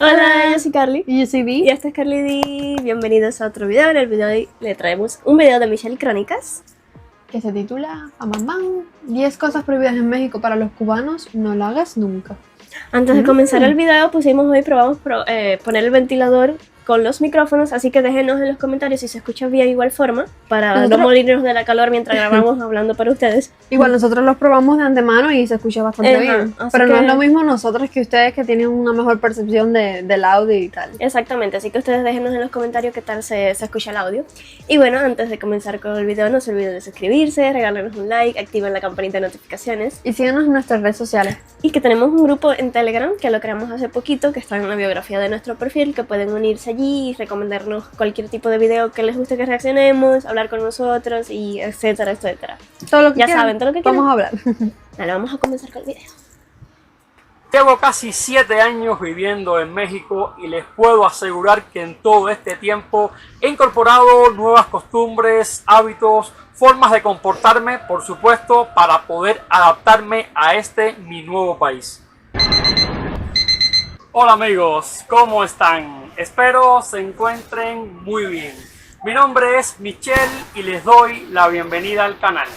Hola, yo soy Carly. Y yo soy Vi. Y este es Carly D. Bienvenidos a otro video. En el video de hoy le traemos un video de Michelle Crónicas. Que se titula Amamán, 10 cosas prohibidas en México para los cubanos, no lo hagas nunca. Antes de comenzar el video probamos poner el ventilador con los micrófonos, así que déjenos en los comentarios si se escucha bien de igual forma, para no morirnos de la calor mientras grabamos hablando para ustedes. Igual nosotros los probamos de antemano y se escucha bastante bien. Pero no es lo mismo nosotros que ustedes, que tienen una mejor percepción del audio y tal. Exactamente, así que ustedes déjenos en los comentarios qué tal se escucha el audio. Y bueno, antes de comenzar con el video, no se olviden de suscribirse, regalarnos un like, activen la campanita de notificaciones. Y síganos en nuestras redes sociales. Y que tenemos un grupo en Telegram, que lo creamos hace poquito, que está en la biografía de nuestro perfil, que pueden unirse allí y recomendarnos cualquier tipo de video que les guste que reaccionemos, hablar con nosotros y etcétera, etcétera. Todo lo que ya quieran, saben, todo lo que quieran. vamos a hablar. Dale, vamos a comenzar con el video. Llevo casi 7 años viviendo en México y les puedo asegurar que en todo este tiempo he incorporado nuevas costumbres, hábitos, formas de comportarme, por supuesto, para poder adaptarme a mi nuevo país. Hola amigos, ¿cómo están? Espero se encuentren muy bien. Mi nombre es Michelle y les doy la bienvenida al canal.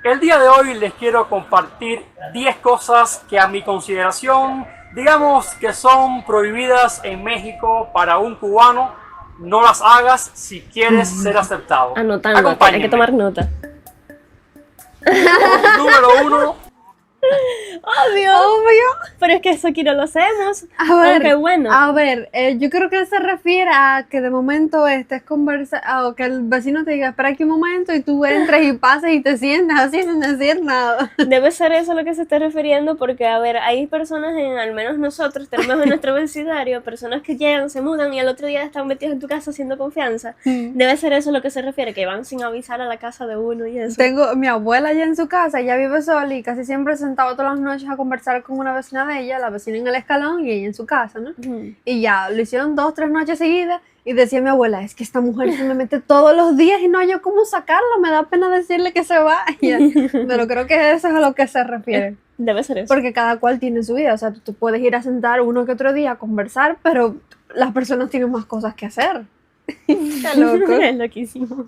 El día de hoy les quiero compartir 10 cosas que a mi consideración, digamos que son prohibidas en México para un cubano. No las hagas si quieres ser aceptado. Anotando, hay que tomar nota. Número 1. Obvio. Pero es que eso aquí no lo hacemos. Aunque bueno. A ver, yo creo que se refiere a que de momento estés conversando, o que el vecino te diga, espera aquí un momento, y tú entres y pases y te sientas así sin decir nada. Debe ser eso lo que se está refiriendo, porque a ver, hay personas, al menos nosotros tenemos en nuestro vecindario, personas que llegan, se mudan y al otro día están metidos en tu casa haciendo confianza. Debe ser eso lo que se refiere, que van sin avisar a la casa de uno y eso. Tengo mi abuela allá en su casa, ella vive sola y casi siempre se sentaba todas las noches a conversar con una vecina de ella, la vecina en el escalón y ella en su casa, ¿no? Y ya, lo hicieron 2 o 3 noches seguidas y decía mi abuela, es que esta mujer se me mete todos los días y no hay yo cómo sacarla, me da pena decirle que se vaya. Pero creo que eso es a lo que se refiere. Debe ser eso. Porque cada cual tiene su vida, o sea, tú puedes ir a sentar uno que otro día a conversar, pero las personas tienen más cosas que hacer. Qué loco. Es loquísimo.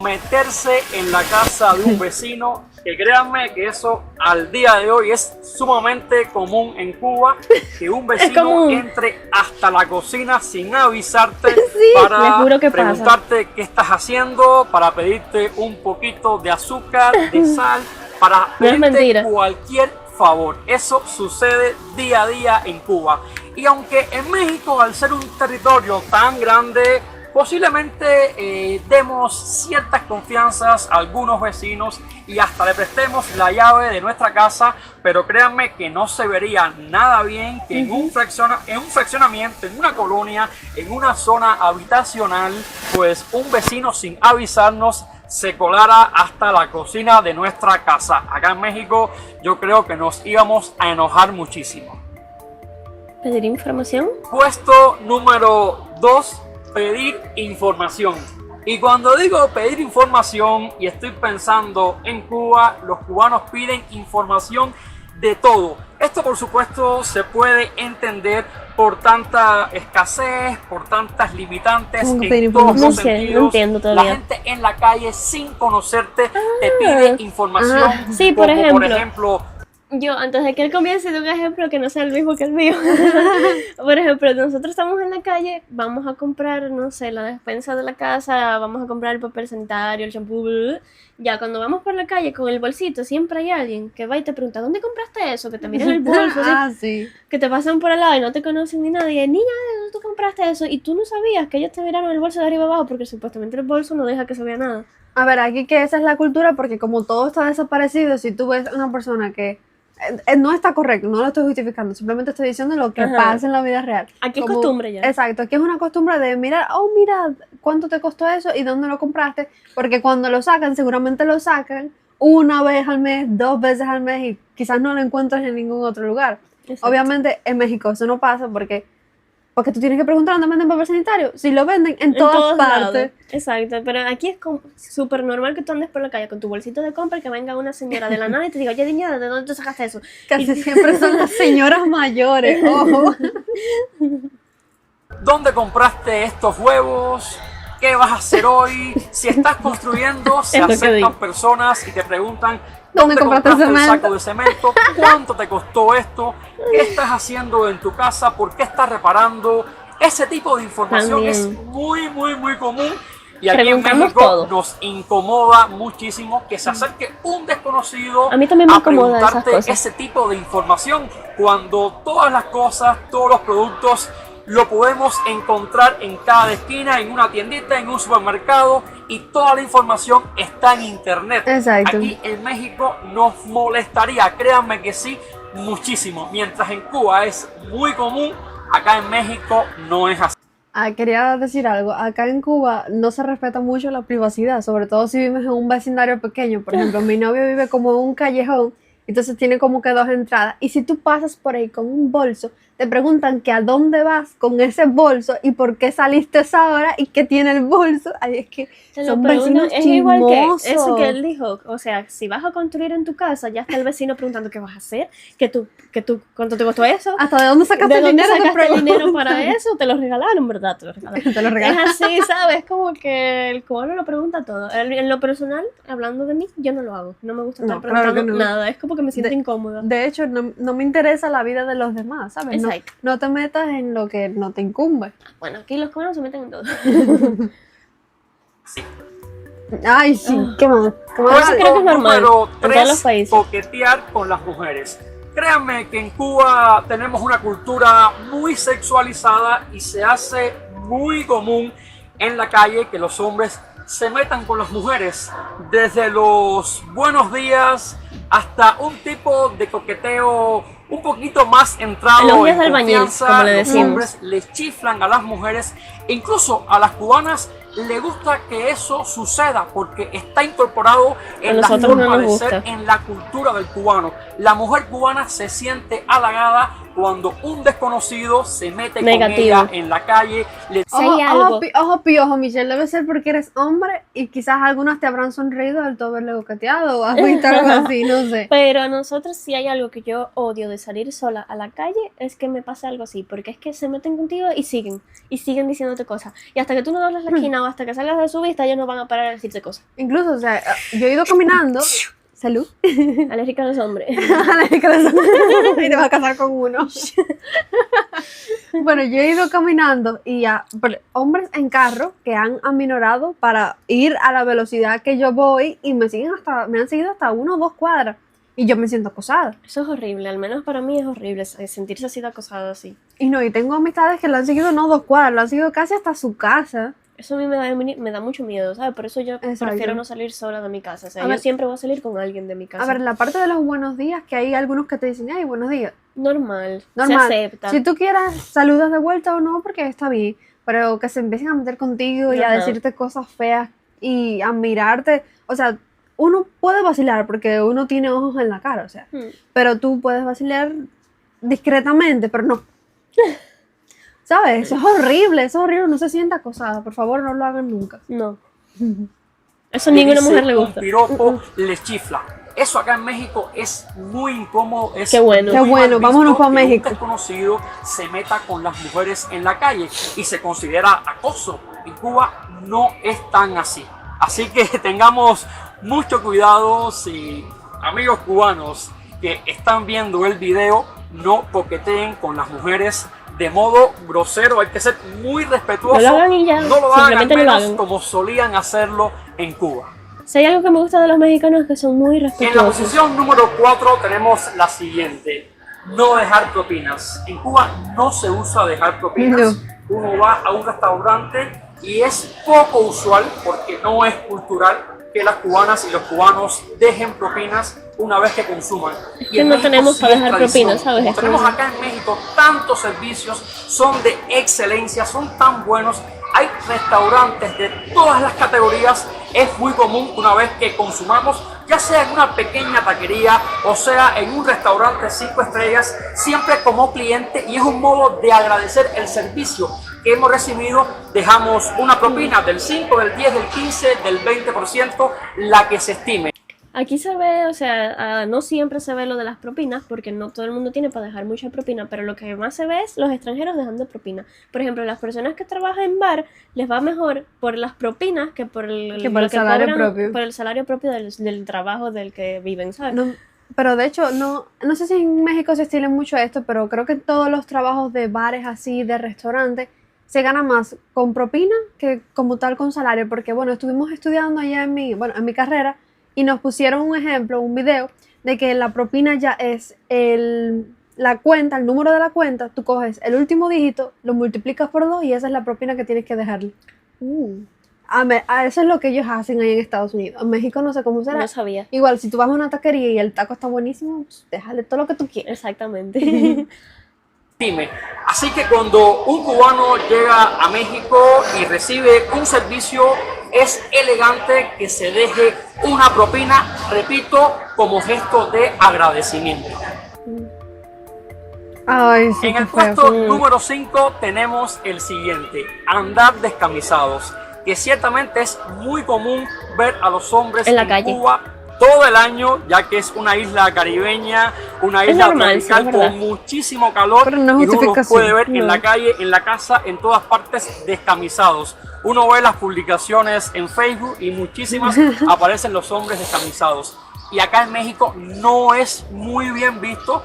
Meterse en la casa de un vecino, que créanme que eso al día de hoy es sumamente común en Cuba, que un vecino entre hasta la cocina sin avisarte, para preguntarte qué estás haciendo, para pedirte un poquito de azúcar, de sal, para pedirte cualquier favor. Eso sucede día a día en Cuba. Y aunque en México, al ser un territorio tan grande, posiblemente demos ciertas confianzas a algunos vecinos y hasta le prestemos la llave de nuestra casa, pero créanme que no se vería nada bien que en un fraccionamiento, en una colonia, en una zona habitacional, pues un vecino sin avisarnos se colara hasta la cocina de nuestra casa. Acá en México yo creo que nos íbamos a enojar muchísimo. ¿Pedir información? Puesto número 2. Pedir información. Y cuando digo pedir información y estoy pensando en Cuba, los cubanos piden información de todo. Esto por supuesto se puede entender por tanta escasez, por tantas limitantes en todos los sentidos. No entiendo todavía. La gente en la calle sin conocerte te pide información. Sí, como por ejemplo yo, antes de que él comience, de un ejemplo que no sea el mismo que el mío. Por ejemplo, nosotros estamos en la calle, vamos a comprar, no sé, la despensa de la casa, vamos a comprar el papel sanitario, el champú, ya cuando vamos por la calle con el bolsito, siempre hay alguien que va y te pregunta, ¿dónde compraste eso? Que te miran el bolso, sí. Que te pasan por al lado y no te conocen ni nadie. Niña, ¿dónde tú compraste eso? Y tú no sabías que ellos te miraron el bolso de arriba abajo porque supuestamente el bolso no deja que se vea nada. A ver, aquí que esa es la cultura, porque como todo está desaparecido, si tú ves a una persona que no está correcto, no lo estoy justificando, simplemente estoy diciendo lo que pasa en la vida real. Aquí es costumbre ya. Exacto, aquí es una costumbre de mirar, mira, ¿cuánto te costó eso y dónde lo compraste? Porque cuando lo sacan, seguramente lo sacan una vez al mes, 2 veces al mes y quizás no lo encuentras en ningún otro lugar. Exacto. Obviamente en México eso no pasa porque Porque tú tienes que preguntar dónde venden papel sanitario. Si lo venden en todos todas partes. lados. Exacto, pero aquí es súper normal que tú andes por la calle con tu bolsito de compra y que venga una señora de la nada y te diga, oye, niña, ¿de dónde tú sacaste eso? Casi siempre son las señoras mayores, ojo. ¿Dónde compraste estos huevos? ¿Qué vas a hacer hoy? Si estás construyendo, se acercan personas y te preguntan ¿dónde compraste el saco de cemento? ¿Cuánto te costó esto? ¿Qué estás haciendo en tu casa? ¿Por qué estás reparando? Ese tipo de información también es muy, muy, muy común. Y aquí en México nos incomoda muchísimo que se acerque un desconocido a mí también me incomoda preguntarte ese tipo de información, cuando todas las cosas, todos los productos lo podemos encontrar en cada esquina, en una tiendita, en un supermercado, y toda la información está en internet. Exacto. Aquí en México nos molestaría, créanme que sí, muchísimo. Mientras en Cuba es muy común, acá en México no es así. Quería decir algo, acá en Cuba no se respeta mucho la privacidad, sobre todo si vives en un vecindario pequeño. Por ejemplo, mi novio vive como en un callejón, entonces tiene como que 2 entradas, y si tú pasas por ahí con un bolso, te preguntan que a dónde vas con ese bolso y por qué saliste a esa hora y qué tiene el bolso. Ay, es que son vecinos es igual que eso que él dijo, o sea, si vas a construir en tu casa, ya está el vecino preguntando qué vas a hacer, ¿cuánto te costó eso? ¿Hasta de dónde sacaste el dinero? ¿De dónde sacaste el dinero para eso? Te lo regalaron, ¿verdad? Te lo regalaron. Te lo regalaron. Es así, ¿sabes? Como que el cubano lo pregunta todo. En lo personal, hablando de mí, yo no lo hago. No me gusta estar preguntando nada. Es como que me siento incómoda. De hecho, no me interesa la vida de los demás, ¿sabes? No te metas en lo que no te incumbe. Bueno, aquí los cubanos se meten en todo. Sí. Ay, sí, ¿qué más? Eso creo que es normal Número 3, en todos los países. Coquetear con las mujeres. Créanme que en Cuba tenemos una cultura muy sexualizada y se hace muy común en la calle que los hombres se metan con las mujeres. Desde los buenos días hasta un tipo de coqueteo un poquito más entrado en confianza. Los hombres les chiflan a las mujeres, e incluso a las cubanas le gusta que eso suceda porque está incorporado en la forma de ser, en la cultura del cubano. La mujer cubana se siente halagada cuando un desconocido se mete con ella en la calle. Ojo piojo, Michelle, debe ser porque eres hombre y quizás algunos te habrán sonreído al tú haberle coqueteado o algo así, no sé. Pero a nosotros sí hay algo que yo odio de salir sola a la calle, es que me pase algo así, porque es que se meten contigo y siguen diciéndote cosas. Y hasta que tú no das la esquina o hasta que salgas de su vista, ellos no van a parar a decirte cosas. Incluso, o sea, yo he ido caminando... Salud. Alérgica a los hombres. Alérgica a los hombres. Y te vas a casar con uno. Bueno, yo he ido caminando y hombres en carro que han aminorado para ir a la velocidad que yo voy y me han seguido hasta 1 o 2 cuadras. Y yo me siento acosada. Eso es horrible, al menos para mí es horrible sentirse así de acosada así. Y tengo amistades que lo han seguido no 2 cuadras, lo han seguido casi hasta su casa. Eso a mí me da mucho miedo, ¿sabes? Por eso yo prefiero no salir sola de mi casa. O sea, yo siempre voy a salir con alguien de mi casa. A ver, la parte de los buenos días, que hay algunos que te dicen, ay, buenos días. Normal. Se acepta. Si tú quieras, saludas de vuelta o no, porque está bien. Pero que se empiecen a meter contigo y a decirte cosas feas y a mirarte. O sea, uno puede vacilar porque uno tiene ojos en la cara, o sea. Pero tú puedes vacilar discretamente, pero no. ¿Sabes? Eso es horrible, no se sienta acosada. Por favor, no lo hagan nunca. No. Eso a ninguna mujer le gusta. Un piropo les chifla. Eso acá en México es muy incómodo. Qué bueno. Qué bueno, vámonos para México. Un desconocido se meta con las mujeres en la calle y se considera acoso. En Cuba no es tan así. Así que tengamos mucho cuidado. Si amigos cubanos que están viendo el video, no coqueteen con las mujeres de modo grosero. Hay que ser muy respetuoso. No lo hagan y ya. No lo hagan menos como solían hacerlo en Cuba. Si hay algo que me gusta de los mexicanos es que son muy respetuosos. En la posición número 4 tenemos la siguiente: no dejar propinas. En Cuba no se usa dejar propinas. Uno va a un restaurante y es poco usual, porque no es cultural, que las cubanas y los cubanos dejen propinas una vez que consuman. Y no tenemos para dejar propinas, ¿sabes? Como tenemos acá en México tantos servicios, son de excelencia, son tan buenos. Hay restaurantes de todas las categorías es muy común una vez que consumamos, ya sea en una pequeña taquería o sea en un restaurante 5 estrellas, siempre como cliente, y es un modo de agradecer el servicio que hemos recibido. Dejamos una propina del 5, del 10, del 15, del 20%, la que se estime. Aquí se ve, o sea, no siempre se ve lo de las propinas, porque no todo el mundo tiene para dejar mucha propina, pero lo que más se ve es los extranjeros dejando propina. Por ejemplo, las personas que trabajan en bar les va mejor por las propinas que por el salario propio. Por el salario propio del trabajo del que viven, ¿sabes? No, pero de hecho, no sé si en México se estila mucho esto, pero creo que en todos los trabajos de bares así, de restaurantes, se gana más con propina que como tal con salario, porque bueno, estuvimos estudiando allá en mi carrera y nos pusieron un ejemplo, un video, de que la propina ya es la cuenta, el número de la cuenta, tú coges el último dígito, lo multiplicas por 2 y esa es la propina que tienes que dejarle. Eso es lo que ellos hacen ahí en Estados Unidos. En México no sé cómo será. No sabía. Igual, si tú vas a una taquería y el taco está buenísimo, pues déjale todo lo que tú quieras. Exactamente. Así que cuando un cubano llega a México y recibe un servicio, es elegante que se deje una propina, repito, como gesto de agradecimiento. Ay, sí, en el puesto número 5 tenemos el siguiente: andar descamisados, que ciertamente es muy común ver a los hombres en la calle Cuba todo el año, ya que es una isla caribeña, una isla tropical con muchísimo calor, no, y uno los puede ver en la calle, en la casa, en todas partes descamisados. Uno ve las publicaciones en Facebook y muchísimas aparecen los hombres descamisados. Y acá en México no es muy bien visto.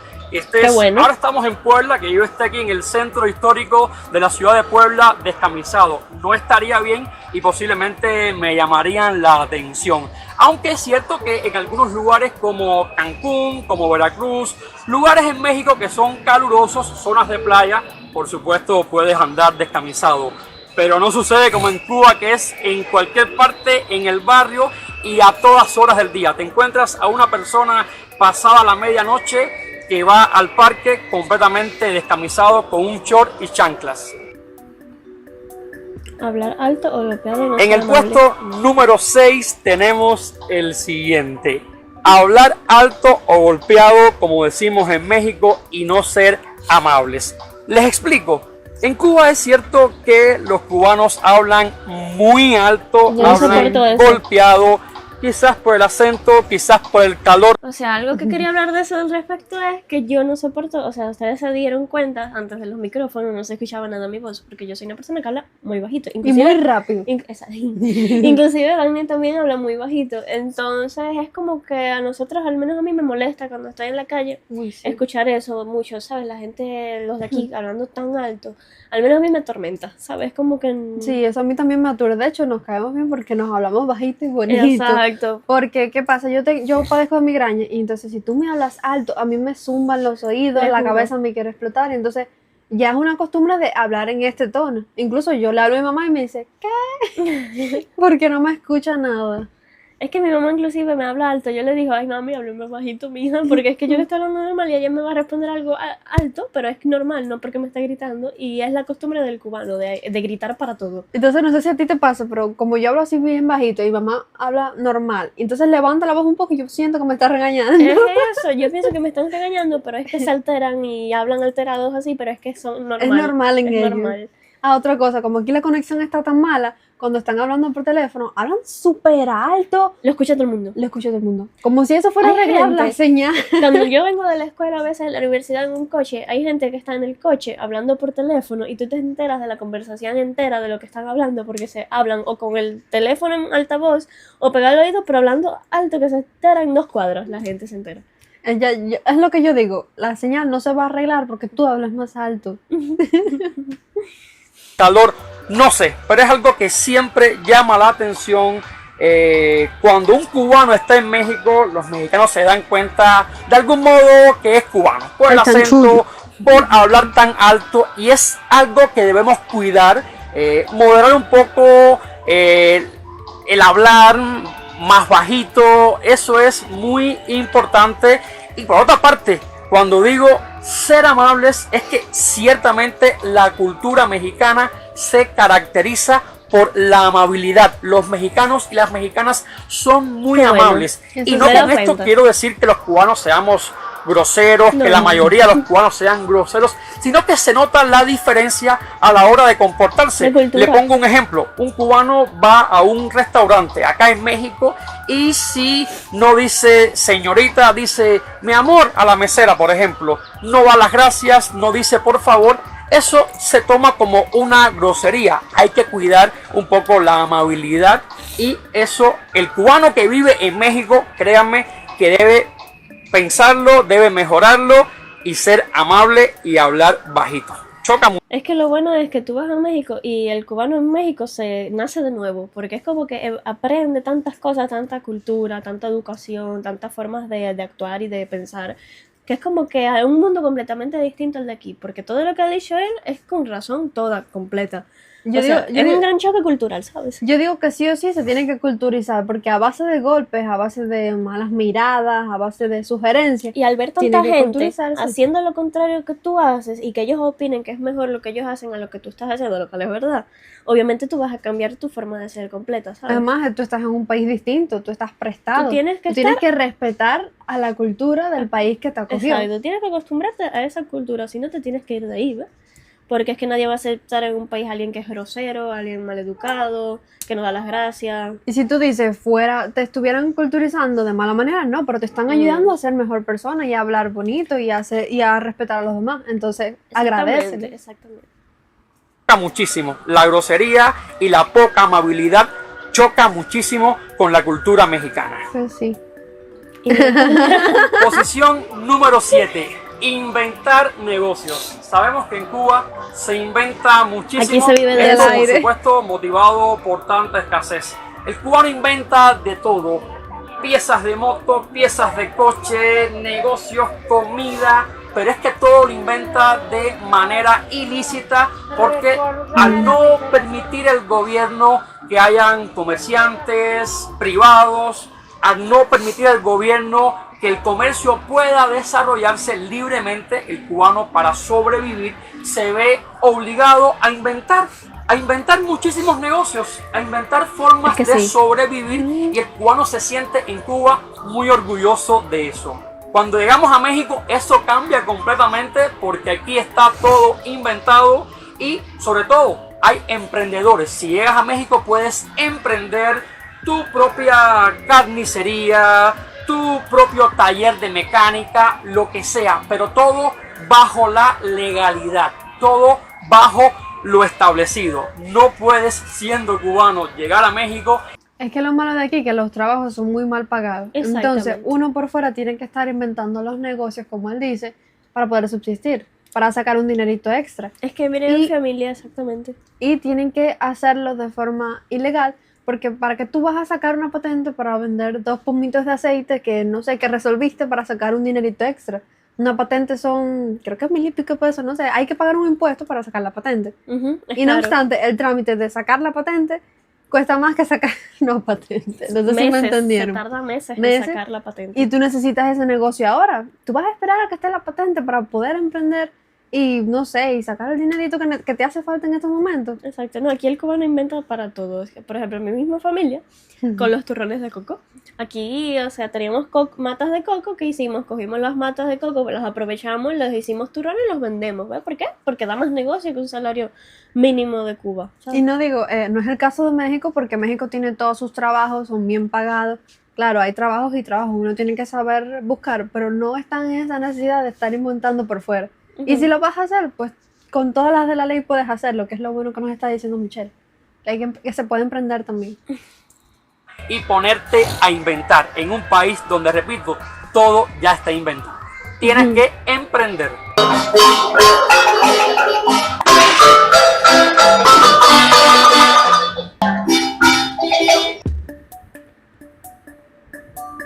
Ahora estamos en Puebla, que yo esté aquí en el centro histórico de la ciudad de Puebla descamisado. No estaría bien y posiblemente me llamarían la atención. Aunque es cierto que en algunos lugares como Cancún, como Veracruz, lugares en México que son calurosos, zonas de playa, por supuesto puedes andar descamisado. Pero no sucede como en Cuba, que es en cualquier parte, en el barrio y a todas horas del día. Te encuentras a una persona pasada la medianoche que va al parque completamente descamisado con un short y chanclas. Hablar alto o golpeado no. En el puesto número 6 tenemos el siguiente: hablar alto o golpeado, como decimos en México, y no ser amables. Les explico. En Cuba es cierto que los cubanos hablan muy alto, hablan golpeado, quizás por el acento, quizás por el calor. O sea, algo que quería hablar de eso al respecto es que yo no soporto, o sea, ustedes se dieron cuenta, antes de los micrófonos no se escuchaba nada mi voz, porque yo soy una persona que habla muy bajito. Y muy rápido. Inclusive Dani también habla muy bajito, entonces es como que a nosotros, al menos a mí me molesta cuando estoy en la calle, escuchar eso mucho, ¿sabes? La gente, los de aquí, hablando tan alto, al menos a mí me atormenta, ¿sabes? Como que... Sí, eso a mí también me aturde. De hecho, nos caemos bien porque nos hablamos bajito y bonito. Exacto. Porque, ¿qué pasa? Yo padezco de migraña y entonces si tú me hablas alto, a mí me zumban los oídos, la cabeza me quiere explotar, y entonces ya es una costumbre de hablar en este tono. Incluso yo le hablo a mi mamá y me dice, ¿qué? Porque no me escucha nada. Es que mi mamá inclusive me habla alto. Yo le digo, ay mami, háblame bajito, mija, porque es que yo le estoy hablando normal y ella me va a responder algo alto, pero es normal, no porque me está gritando. Y es la costumbre del cubano, de gritar para todo. Entonces no sé si a ti te pasa, pero como yo hablo así bien bajito y mamá habla normal, entonces levanta la voz un poco y yo siento que me está regañando. Es eso, yo pienso que me están regañando, pero es que se alteran y hablan alterados así, pero es que son normal. Es normal en ellos. Normal. Otra cosa, como aquí la conexión está tan mala, cuando están hablando por teléfono, hablan súper alto. Lo escucha todo el mundo. Lo escucha todo el mundo. Como si eso fuera a arreglar la señal. Cuando yo vengo de la escuela, a veces en la universidad en un coche, hay gente que está en el coche hablando por teléfono y tú te enteras de la conversación entera de lo que están hablando porque se hablan o con el teléfono en altavoz o pegado al oído, pero hablando alto que se entera en 2 cuadros, la gente se entera. Es lo que yo digo, la señal no se va a arreglar porque tú hablas más alto. Calor, no sé, pero es algo que siempre llama la atención. Cuando un cubano está en México, los mexicanos se dan cuenta de algún modo que es cubano, por el acento, por hablar tan alto, y es algo que debemos cuidar, moderar un poco el hablar más bajito. Eso es muy importante. Y por otra parte, cuando digo ser amables, es que ciertamente la cultura mexicana se caracteriza por la amabilidad. Los mexicanos y las mexicanas son muy Qué bueno. amables. Eso Y no me da con esto cuenta. quiero decir que los cubanos seamos groseros, No. que la mayoría de los cubanos sean groseros, sino que se nota la diferencia a la hora de comportarse. De cultura. Le pongo un ejemplo. Un cubano va a un restaurante acá en México y si no dice señorita, dice mi amor a la mesera, por ejemplo. No da las gracias, no dice por favor. Eso se toma como una grosería. Hay que cuidar un poco la amabilidad y eso el cubano que vive en México, créanme que debe pensarlo, debe mejorarlo y ser amable y hablar bajito. Choca mucho. Es que lo bueno es que tú vas a México y el cubano en México se nace de nuevo, porque es como que aprende tantas cosas, tanta cultura, tanta educación, tantas formas de actuar y de pensar, que es como que hay un mundo completamente distinto al de aquí, porque todo lo que ha dicho él es con razón toda, completa. Yo O sea, digo- yo es digo- un gran choque cultural, ¿sabes? Yo digo que sí o sí se tiene que culturizar, porque a base de golpes, a base de malas miradas, a base de sugerencias, Y al ver tiene tanta que gente culturizarse. haciendo lo contrario que tú haces y que ellos opinen que es mejor lo que ellos hacen a lo que tú estás haciendo, lo cual es verdad, obviamente tú vas a cambiar tu forma de ser completa, ¿sabes? además tú estás en un país distinto, tú estás prestado. Tú tienes que tienes estar- que respetar a la cultura del país que te acogió. Exacto, tienes que acostumbrarte a esa cultura, si no te tienes que ir de ahí, ¿ves? Porque es que nadie va a aceptar en un país a alguien que es grosero, alguien maleducado, que no da las gracias. Y si tú dices, fuera, te estuvieran culturizando de mala manera, no, pero te están ayudando a ser mejor persona y a hablar bonito y a respetar a los demás. Entonces, agradece. Exactamente. Choca muchísimo. La grosería y la poca amabilidad choca muchísimo con la cultura mexicana. Pues sí. Posición número 7. Inventar negocios. Sabemos que en Cuba se inventa muchísimo. Aquí se vive del esto, aire. por supuesto, motivado por tanta escasez. El cubano inventa de todo. Piezas de moto, piezas de coche, negocios, comida. Pero es que todo lo inventa de manera ilícita porque al no permitir el gobierno que hayan comerciantes privados, al no permitir al gobierno que el comercio pueda desarrollarse libremente, el cubano para sobrevivir se ve obligado a inventar muchísimos negocios, a inventar formas Es que de sí. sobrevivir y el cubano se siente en Cuba muy orgulloso de eso. Cuando llegamos a México eso cambia completamente porque aquí está todo inventado y sobre todo hay emprendedores. Si llegas a México puedes emprender tu propia carnicería, tu propio taller de mecánica, lo que sea, pero todo bajo la legalidad, todo bajo lo establecido. No puedes, siendo cubano, llegar a México. Es que lo malo de aquí es que los trabajos son muy mal pagados. Exactamente. Entonces, uno por fuera tiene que estar inventando los negocios, como él dice, para poder subsistir, para sacar un dinerito extra. Es que viene Y- de familia, exactamente. Y tienen que hacerlo de forma ilegal, porque para que tú vas a sacar una patente para vender 2 pumitos de aceite que no sé, que resolviste para sacar un dinerito extra. Una patente son, creo que es 1000 y pico pesos, no sé, hay que pagar un impuesto para sacar la patente. Ujú, es Y no caro. obstante, el trámite de sacar la patente cuesta más que sacar una patente. No sé si me Meses, entendieron. se tarda meses Meses. en sacar la patente. Y tú necesitas ese negocio ahora. Tú vas a esperar a que esté la patente para poder emprender y, no sé, y sacar el dinerito que te hace falta en estos momentos. Exacto, no, aquí el cubano inventa para todo. Es que, por ejemplo, en mi misma familia, con los turrones de coco. Aquí, o sea, teníamos matas de coco, ¿qué hicimos? Cogimos las matas de coco, las aprovechamos, las hicimos turrones y los vendemos. ¿Ves por qué? Porque da más negocio que un salario mínimo de Cuba, ¿sabes? Y no digo, no es el caso de México porque México tiene todos sus trabajos, son bien pagados. Claro, hay trabajos y trabajos, uno tiene que saber buscar, pero no están en esa necesidad de estar inventando por fuera. Y si lo vas a hacer, pues con todas las de la ley puedes hacerlo, que es lo bueno que nos está diciendo Michelle. Que se puede emprender también. Y ponerte a inventar en un país donde, repito, todo ya está inventado. Tienes que emprender.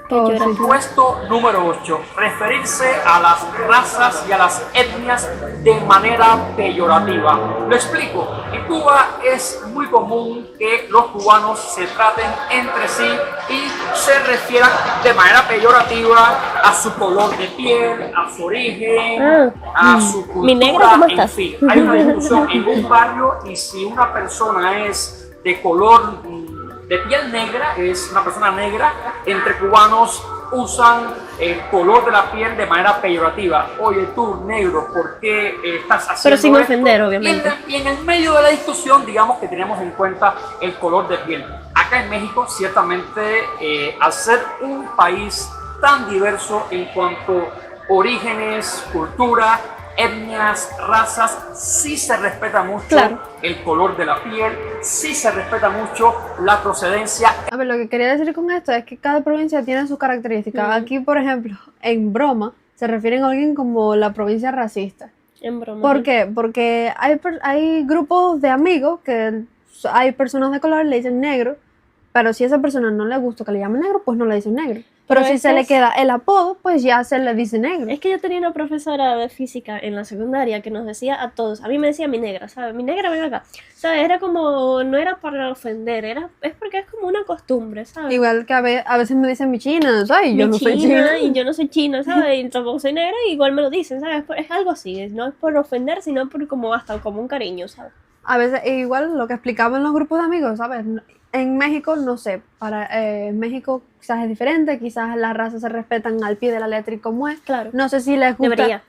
Oh, llora. sí. Puesto número 8. Referirse a las razas y a las etnias de manera peyorativa. Lo explico. En Cuba es muy común que los cubanos se traten entre sí y se refieran de manera peyorativa a su color de piel, a su origen, a su cultura, Mi negra, ¿cómo en estás? fin. Hay una discusión en un barrio y si una persona es de color de piel negra, es una persona negra. Entre cubanos usan el color de la piel de manera peyorativa. Oye, tú, negro, ¿por qué estás haciendo Pero sin esto? ofender, obviamente. Y en el medio de la discusión, digamos que tenemos en cuenta el color de piel. Acá en México, ciertamente, al ser un país tan diverso en cuanto a orígenes, cultura, etnias, razas, sí se respeta mucho el color de la piel, sí se respeta mucho la procedencia. A ver, lo que quería decir con esto es que cada provincia tiene sus características. Aquí, por ejemplo, en broma, se refieren a alguien como la provincia racista. En broma. ¿Por qué? Porque hay grupos de amigos que hay personas de color, le dicen negro, pero si a esa persona no le gusta que le llamen negro, pues no le dicen negro. Pero si se le queda el apodo, pues ya se le dice negro. Es que yo tenía una profesora de física en la secundaria que nos decía a todos, a mí me decía mi negra, ¿sabes? Mi negra, ven acá. ¿Sabes? Era como, no era para ofender, es porque es como una costumbre, ¿sabes? Igual que a veces me dicen mi china, ¿sabes? Yo no soy china. Y yo no soy china, ¿sabes? Y tampoco soy negra, y igual me lo dicen, ¿sabes? Es algo así, no es por ofender, sino por como hasta como un cariño, ¿sabes? A veces, igual lo que explicaba en los grupos de amigos, ¿sabes? En México, no sé, en México quizás es diferente, quizás las razas se respetan al pie de la letra y como es. Claro. No sé si les gusta.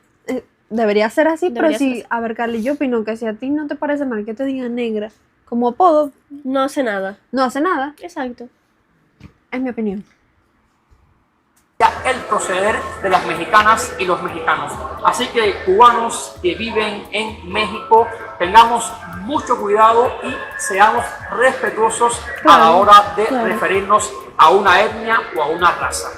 Debería ser así, pero sí, a ver, Carly, yo opino que si a ti no te parece mal que te digan negra como apodo, no hace nada. No hace nada. Exacto. Es mi opinión. El proceder de las mexicanas y los mexicanos. Así que cubanos que viven en México, tengamos mucho cuidado y seamos respetuosos a la hora de referirnos a una etnia o a una raza.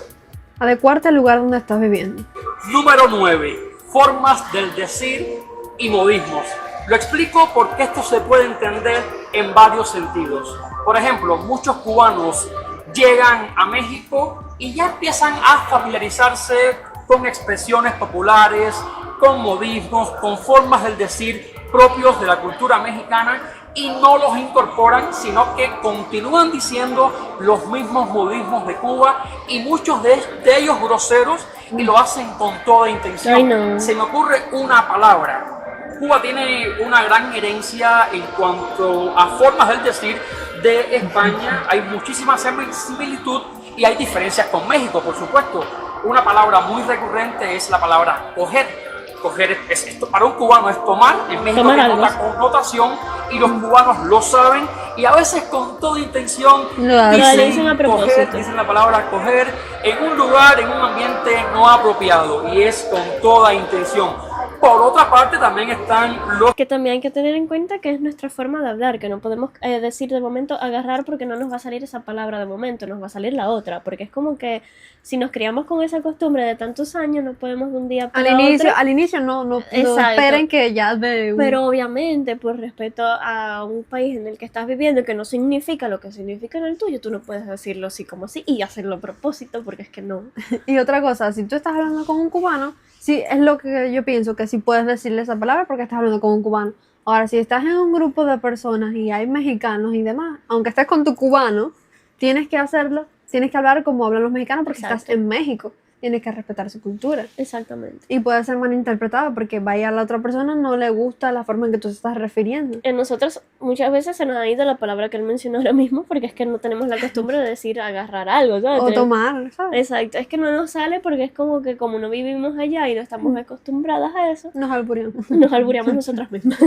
Adecuarte al lugar donde estás viviendo. Número 9. Formas del decir y modismos. Lo explico porque esto se puede entender en varios sentidos. Por ejemplo, muchos cubanos llegan a México y ya empiezan a familiarizarse con expresiones populares, con modismos, con formas del decir propios de la cultura mexicana y no los incorporan, sino que continúan diciendo los mismos modismos de Cuba y muchos de ellos groseros y lo hacen con toda intención. Ay, no. Se me ocurre una palabra. Cuba tiene una gran herencia en cuanto a formas del decir de España. Hay muchísima similitud y hay diferencias con México, por supuesto. Una palabra muy recurrente es la palabra coger. Coger es esto, para un cubano es tomar, en México tiene otra connotación y los cubanos lo saben y a veces con toda intención dicen coger, dicen la palabra coger en un lugar, en un ambiente no apropiado y es con toda intención. Por otra parte también están los que también hay que tener en cuenta que es nuestra forma de hablar, que no podemos decir de momento agarrar porque no nos va a salir esa palabra de momento, nos va a salir la otra, porque es como que si nos criamos con esa costumbre de tantos años no podemos de un día para otro. Al inicio no esperen que ya Pero obviamente por respeto a un país en el que estás viviendo que no significa lo que significa en el tuyo, tú no puedes decirlo así como así y hacerlo a propósito porque es que no. Y otra cosa, si tú estás hablando con un cubano, sí, es lo que yo pienso, que sí puedes decirle esa palabra porque estás hablando con un cubano. Ahora, si estás en un grupo de personas y hay mexicanos y demás, aunque estés con tu cubano, tienes que hacerlo, tienes que hablar como hablan los mexicanos porque estás en México. Tienes que respetar su cultura. Exactamente. Y puede ser malinterpretada porque vaya a la otra persona no le gusta la forma en que tú te estás refiriendo. En nosotros muchas veces se nos ha ido la palabra que él mencionó ahora mismo porque es que no tenemos la costumbre de decir agarrar algo, ¿sabes? O tomar, ¿sabes? Exacto, es que no nos sale porque es como que como no vivimos allá y no estamos acostumbradas a eso, nos albureamos. Nos albureamos nosotras mismas.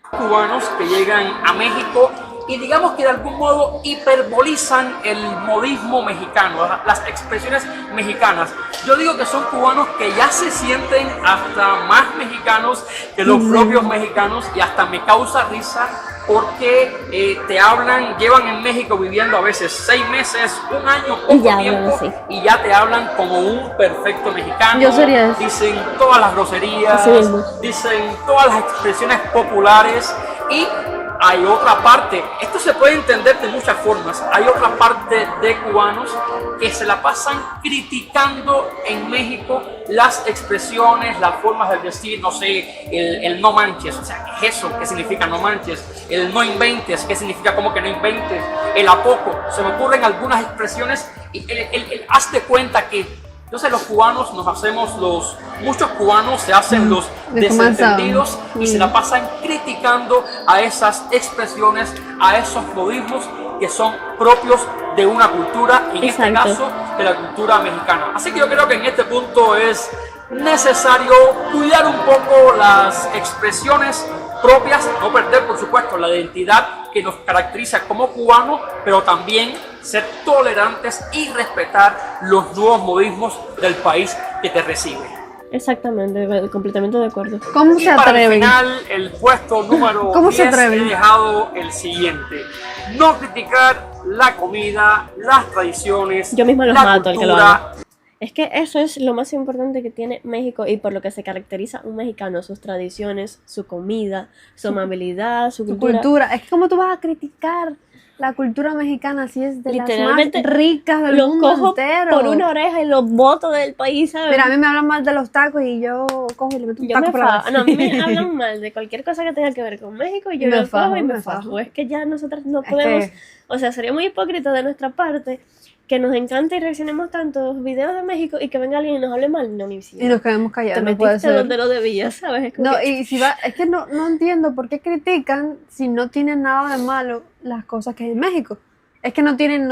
Cubanos que llegan a México y digamos que de algún modo hiperbolizan el modismo mexicano, las expresiones mexicanas. Yo digo que son cubanos que ya se sienten hasta más mexicanos que los propios mexicanos y hasta me causa risa porque te hablan, llevan en México viviendo a veces 6 meses, un año, poco tiempo y ya te hablan como un perfecto mexicano. Yo sería eso. Dicen todas las groserías, dicen todas las expresiones populares y hay otra parte, esto se puede entender de muchas formas, hay otra parte de cubanos que se la pasan criticando en México las expresiones, las formas de decir, no sé, el no manches, o sea, ¿qué es eso? ¿Qué significa no manches? El no inventes, ¿qué significa como que no inventes? El a poco, se me ocurren algunas expresiones y el hazte cuenta que entonces los cubanos nos hacemos muchos cubanos se hacen los desentendidos y se la pasan criticando a esas expresiones, a esos modismos que son propios de una cultura, en este caso de la cultura mexicana. Así que yo creo que en este punto es necesario cuidar un poco las expresiones propias, no perder por supuesto la identidad que nos caracteriza como cubanos, pero también ser tolerantes y respetar los nuevos modismos del país que te recibe. Exactamente, completamente de acuerdo. ¿Cómo se atreven? Para el final, el puesto número 10 he dejado el siguiente: no criticar la comida, las tradiciones, yo misma los la mato, cultura. El que lo haga. Es que eso es lo más importante que tiene México y por lo que se caracteriza un mexicano: sus tradiciones, su comida, su amabilidad, su cultura. Es que como tú vas a criticar la cultura mexicana si es de las más Literalmente ricas del lo mundo cojo entero. por una oreja y los boto del país, ¿sabes? Mira, a mí me hablan mal de los tacos y yo cojo y le meto un taco por la cabeza. No, a mí me hablan mal de cualquier cosa que tenga que ver con México y yo lo cojo y me fajo. Es que ya nosotros no podemos, o sea, sería muy hipócrita de nuestra parte que nos encanta y reaccionemos tantos videos de México y que venga alguien y nos hable mal. No, ni siquiera. Y nos quedamos callados. Te metiste donde no debías, ¿sabes? No, y si va, es que no entiendo por qué critican si no tienen nada de malo las cosas que hay en México. Es que no tienen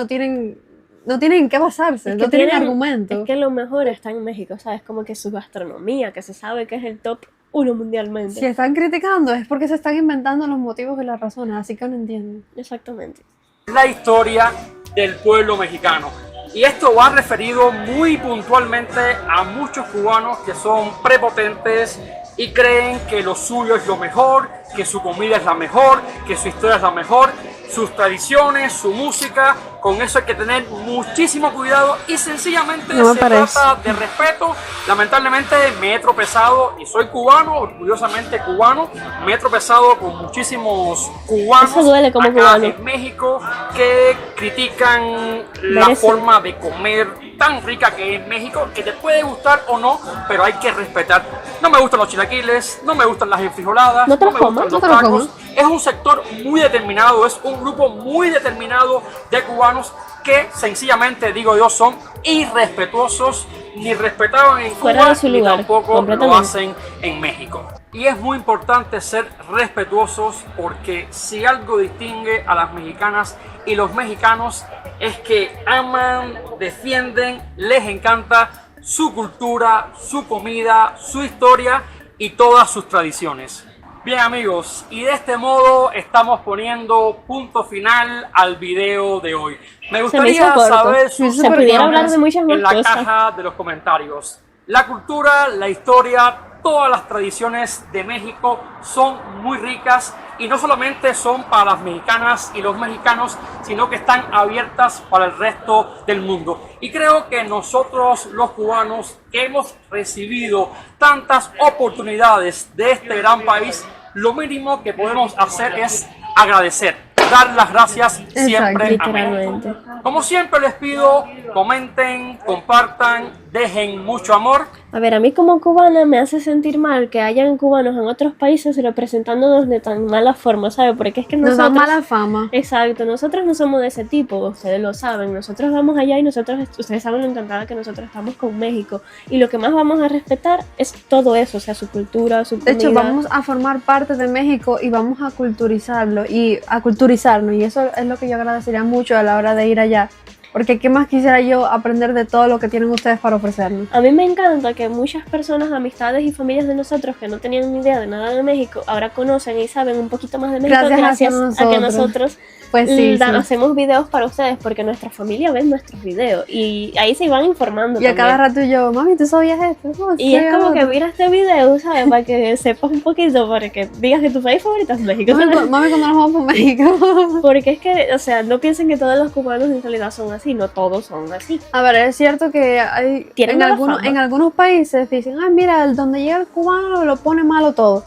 qué basarse, no tienen argumentos. Es que lo mejor está en México, ¿sabes? Como que su gastronomía, que se sabe que es el top 1 mundialmente. Si están criticando es porque se están inventando los motivos y las razones, así que no entiendo. Exactamente. La historia del pueblo mexicano. Y esto va referido muy puntualmente a muchos cubanos que son prepotentes y creen que lo suyo es lo mejor, que su comida es la mejor, que su historia es la mejor, sus tradiciones, su música. Con eso hay que tener muchísimo cuidado y sencillamente se trata de respeto. Lamentablemente me he tropezado, y soy cubano, orgullosamente cubano, me he tropezado con muchísimos cubanos eso duele como acá cubano. En México que critican la forma de comer tan rica que es México, que te puede gustar o no, pero hay que respetar. No me gustan los chilaquiles, no me gustan las enfrijoladas, no me gustan los tacos. Es un sector muy determinado, es un grupo muy determinado de cubanos que sencillamente, digo yo, son irrespetuosos, ni respetaban en Cuba, ni tampoco lo hacen en México. Y es muy importante ser respetuosos, porque si algo distingue a las mexicanas y los mexicanos es que aman, defienden, les encanta su cultura, su comida, su historia y todas sus tradiciones. Bien amigos, y de este modo estamos poniendo punto final al video de hoy. Me gustaría saber sus opiniones en la caja de los comentarios. La cultura, la historia, todas las tradiciones de México son muy ricas y no solamente son para las mexicanas y los mexicanos, sino que están abiertas para el resto del mundo. Y creo que nosotros los cubanos, que hemos recibido tantas oportunidades de este gran país, lo mínimo que podemos hacer es agradecer, dar las gracias siempre a México. Como siempre les pido, comenten, compartan, dejen mucho amor. A ver, a mí como cubana me hace sentir mal que hayan cubanos en otros países representándonos de tan mala forma, ¿sabes? Porque es que nosotros... Nos da mala fama. Exacto, nosotros no somos de ese tipo, ustedes lo saben. Nosotros vamos allá y ustedes saben lo encantada que nosotros estamos con México. Y lo que más vamos a respetar es todo eso, o sea, su cultura, su comida. De hecho, vamos a formar parte de México y vamos a culturizarlo y a culturizarnos. Y eso es lo que yo agradecería mucho a la hora de ir allá. Porque qué más quisiera yo aprender de todo lo que tienen ustedes para ofrecernos. A mí me encanta que muchas personas, amistades y familias de nosotros que no tenían ni idea de nada de México, ahora conocen y saben un poquito más de México gracias a que nosotros pues sí, hacemos videos para ustedes, porque nuestra familia ve nuestros videos y ahí se van informando. Y a cada rato yo, mami, ¿tú sabías esto? No, y es como que mira este video, ¿sabes? Para que sepas un poquito, para que digas que tu país favorito es México. Mami, cuando nos vamos por México. Porque es que, o sea, no piensen que todos los cubanos en realidad son así, no todos son así. A ver, es cierto que hay en algunos países dicen, ay, mira, donde llega el cubano lo pone malo todo.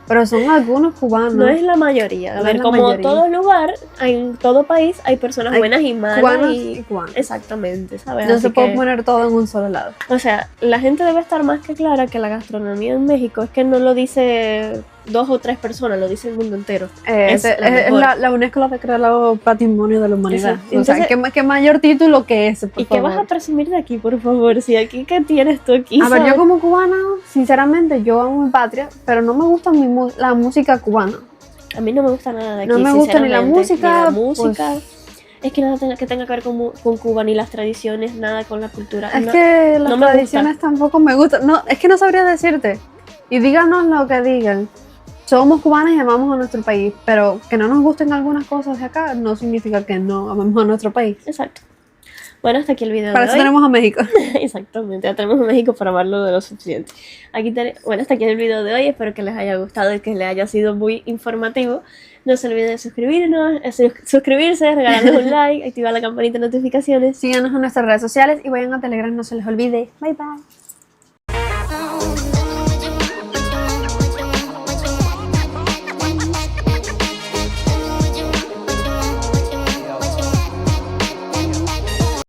Pero son algunos cubanos. No es la mayoría. A ver, como en todo lugar, en todo país, hay personas buenas y malas. Cubanos y cubanos. Exactamente, ¿sabes? No se puede poner todo en un solo lado. O sea, la gente debe estar más que clara que la gastronomía en México es que no lo dice 2 o 3 personas, lo dice el mundo entero. Es la UNESCO la declaró Patrimonio de la Humanidad. Entonces, o sea, ¿qué mayor título que ese, por favor? ¿Qué vas a presumir de aquí, por favor? Si aquí, ¿qué tienes tú aquí? A ver, yo como cubana, sinceramente, yo amo mi patria, pero no me gusta la música cubana. A mí no me gusta nada de aquí, No me gusta ni la sinceramente, música, ni la música. pues- Es que nada que tenga que ver con Cuba, ni las tradiciones, nada con la cultura. Es no, que las no me tradiciones tampoco me gustan. No, es que no sabría decirte. Y díganos lo que digan. Somos cubanas y amamos a nuestro país, pero que no nos gusten algunas cosas de acá no significa que no amamos a nuestro país. Exacto. Bueno, hasta aquí el video Para de eso hoy. tenemos a México. Exactamente, ya tenemos a México para amarlo de lo suficiente. Bueno, hasta aquí el video de hoy. Espero que les haya gustado y que les haya sido muy informativo. No se olviden de suscribirse, regalarnos un like, activar la campanita de notificaciones. Síganos en nuestras redes sociales y vayan a Telegram, no se les olvide. Bye bye.